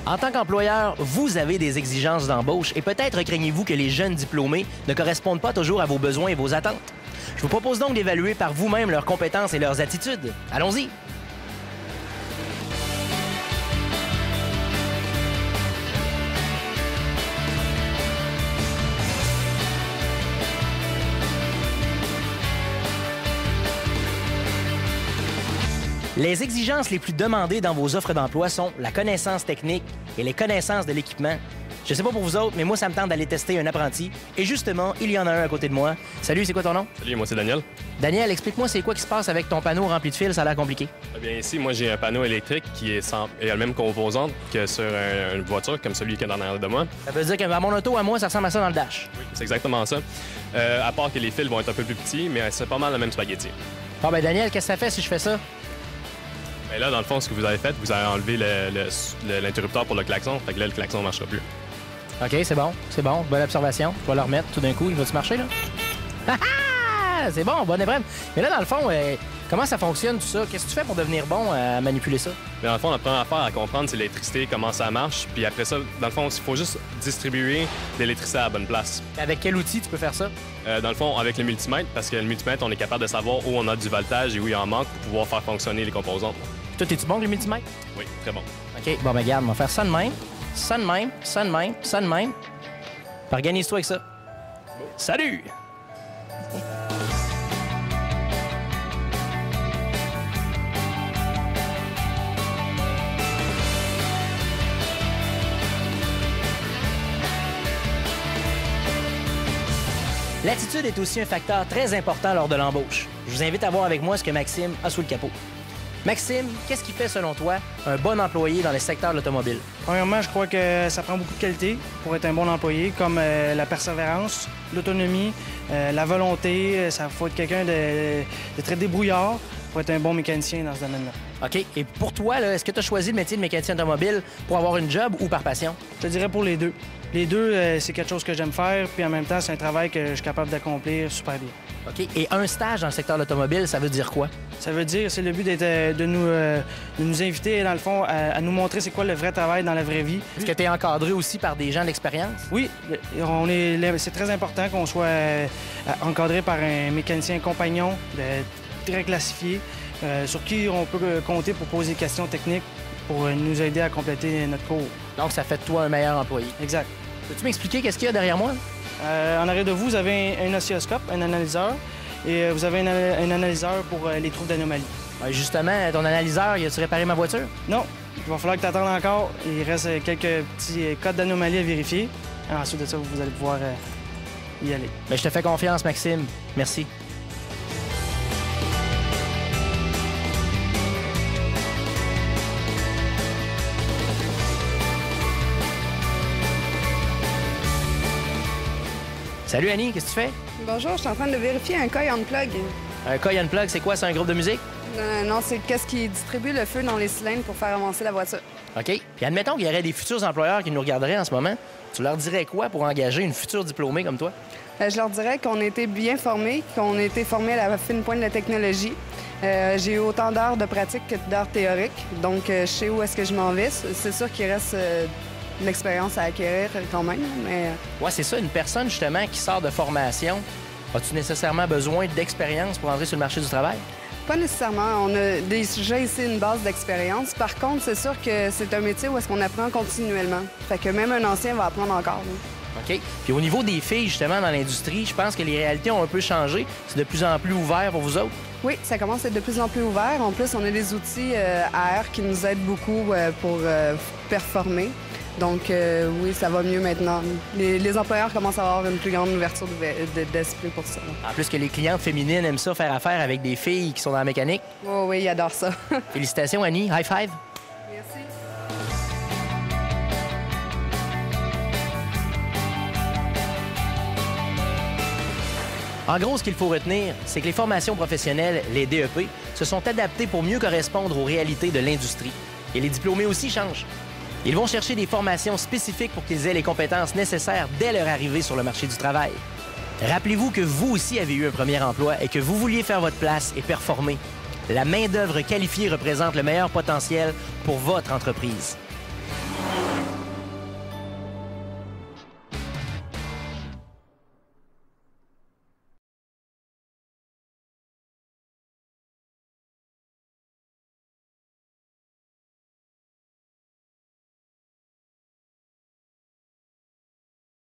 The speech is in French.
En tant qu'employeur, vous avez des exigences d'embauche et peut-être craignez-vous que les jeunes diplômés ne correspondent pas toujours à vos besoins et vos attentes. Je vous propose donc d'évaluer par vous-même leurs compétences et leurs attitudes. Allons-y! Les exigences les plus demandées dans vos offres d'emploi sont la connaissance technique et les connaissances de l'équipement. Je sais pas pour vous autres, mais moi, ça me tente d'aller tester un apprenti. Et justement, il y en a un à côté de moi. Salut, c'est quoi ton nom? Salut, moi c'est Daniel. Daniel, explique-moi c'est quoi qui se passe avec ton panneau rempli de fils, ça a l'air compliqué. Eh bien, ici, moi j'ai un panneau électrique qui est a la même composante que sur une voiture, comme celui qui est dans l'arrière de moi. Ça veut dire que mon auto, à moi, ça ressemble à ça dans le dash. Oui, c'est exactement ça. À part que les fils vont être un peu plus petits, mais c'est pas mal le même spaghetti. Bon, ben Daniel, qu'est-ce que ça fait si je fais ça? Mais là, dans le fond, ce que vous avez fait, vous avez enlevé l'interrupteur pour le klaxon. Fait que là, le klaxon ne marchera plus. OK, c'est bon. Bonne observation. Je vais le remettre tout d'un coup. Il va-tu marcher, là? C'est bon, bonne épreuve. Mais là, dans le fond, comment ça fonctionne tout ça? Qu'est-ce que tu fais pour devenir bon à manipuler ça? Mais dans le fond, la première affaire à comprendre, c'est l'électricité, comment ça marche. Puis après ça, dans le fond, il faut juste distribuer l'électricité à la bonne place. Avec quel outil tu peux faire ça? Dans le fond, avec le multimètre, parce que le multimètre, on est capable de savoir où on a du voltage et où il en manque pour pouvoir faire fonctionner les composantes. Toi, es-tu bon avec le multimètre? Oui, très bon. OK, bon, ben regarde, on va faire ça de même, ça de même, ça de même, ça de même. Puis organise-toi avec ça. Bon. Salut! L'attitude est aussi un facteur très important lors de l'embauche. Je vous invite à voir avec moi ce que Maxime a sous le capot. Maxime, qu'est-ce qui fait, selon toi, un bon employé dans le secteur de l'automobile? Premièrement, je crois que ça prend beaucoup de qualités pour être un bon employé, comme la persévérance, l'autonomie, la volonté. Ça faut être quelqu'un de très débrouillard pour être un bon mécanicien dans ce domaine-là. OK. Et pour toi, est-ce que tu as choisi le métier de mécanicien automobile pour avoir une job ou par passion? Je te dirais pour les deux. Les deux, c'est quelque chose que j'aime faire, puis en même temps, c'est un travail que je suis capable d'accomplir super bien. OK. Et un stage dans le secteur de l'automobile, ça veut dire quoi? Ça veut dire, c'est le but de nous inviter, dans le fond, à nous montrer c'est quoi le vrai travail dans la vraie vie. Est-ce que tu es encadré aussi par des gens d'expérience? Oui. C'est très important qu'on soit encadré par un mécanicien compagnon très classifié, sur qui on peut compter pour poser des questions techniques pour nous aider à compléter notre cours. Donc, ça fait de toi un meilleur employé. Exact. Peux-tu m'expliquer qu'est-ce qu'il y a derrière moi? En arrière de vous, vous avez un oscilloscope, un analyseur, et vous avez un analyseur pour les troubles d'anomalie. Justement, ton analyseur, il a-tu réparé ma voiture? Non. Il va falloir que tu attendes encore. Il reste quelques petits codes d'anomalie à vérifier. Ensuite de ça, vous allez pouvoir y aller. Bien, je te fais confiance, Maxime. Merci. Salut Annie, qu'est-ce que tu fais? Bonjour, je suis en train de vérifier un coil unplug. Un coil unplug, c'est quoi? C'est un groupe de musique? Non, c'est qu'est-ce qui distribue le feu dans les cylindres pour faire avancer la voiture. OK. Puis admettons qu'il y aurait des futurs employeurs qui nous regarderaient en ce moment. Tu leur dirais quoi pour engager une future diplômée comme toi? Je leur dirais qu'on a été bien formés, qu'on a été formés à la fine pointe de la technologie. J'ai eu autant d'heures de pratique que d'heures théoriques. Donc, je sais où est-ce que je m'en vais. C'est sûr qu'il reste de l'expérience à acquérir quand même, mais... Ouais, c'est ça. Une personne, justement, qui sort de formation, as-tu nécessairement besoin d'expérience pour entrer sur le marché du travail? Pas nécessairement. On a déjà ici une base d'expérience. Par contre, c'est sûr que c'est un métier où est-ce qu'on apprend continuellement. Fait que même un ancien va apprendre encore. Là. OK. Puis au niveau des filles, justement, dans l'industrie, je pense que les réalités ont un peu changé. C'est de plus en plus ouvert pour vous autres? Oui, ça commence à être de plus en plus ouvert. En plus, on a des outils AR qui nous aident beaucoup pour performer. Donc, oui, ça va mieux maintenant. Les employeurs commencent à avoir une plus grande ouverture d'esprit pour ça. En plus que les clientes féminines aiment ça, faire affaire avec des filles qui sont dans la mécanique. Oh, oui, ils adorent ça. Félicitations, Annie. High five. Merci. En gros, ce qu'il faut retenir, c'est que les formations professionnelles, les DEP, se sont adaptées pour mieux correspondre aux réalités de l'industrie. Et les diplômés aussi changent. Ils vont chercher des formations spécifiques pour qu'ils aient les compétences nécessaires dès leur arrivée sur le marché du travail. Rappelez-vous que vous aussi avez eu un premier emploi et que vous vouliez faire votre place et performer. La main-d'œuvre qualifiée représente le meilleur potentiel pour votre entreprise.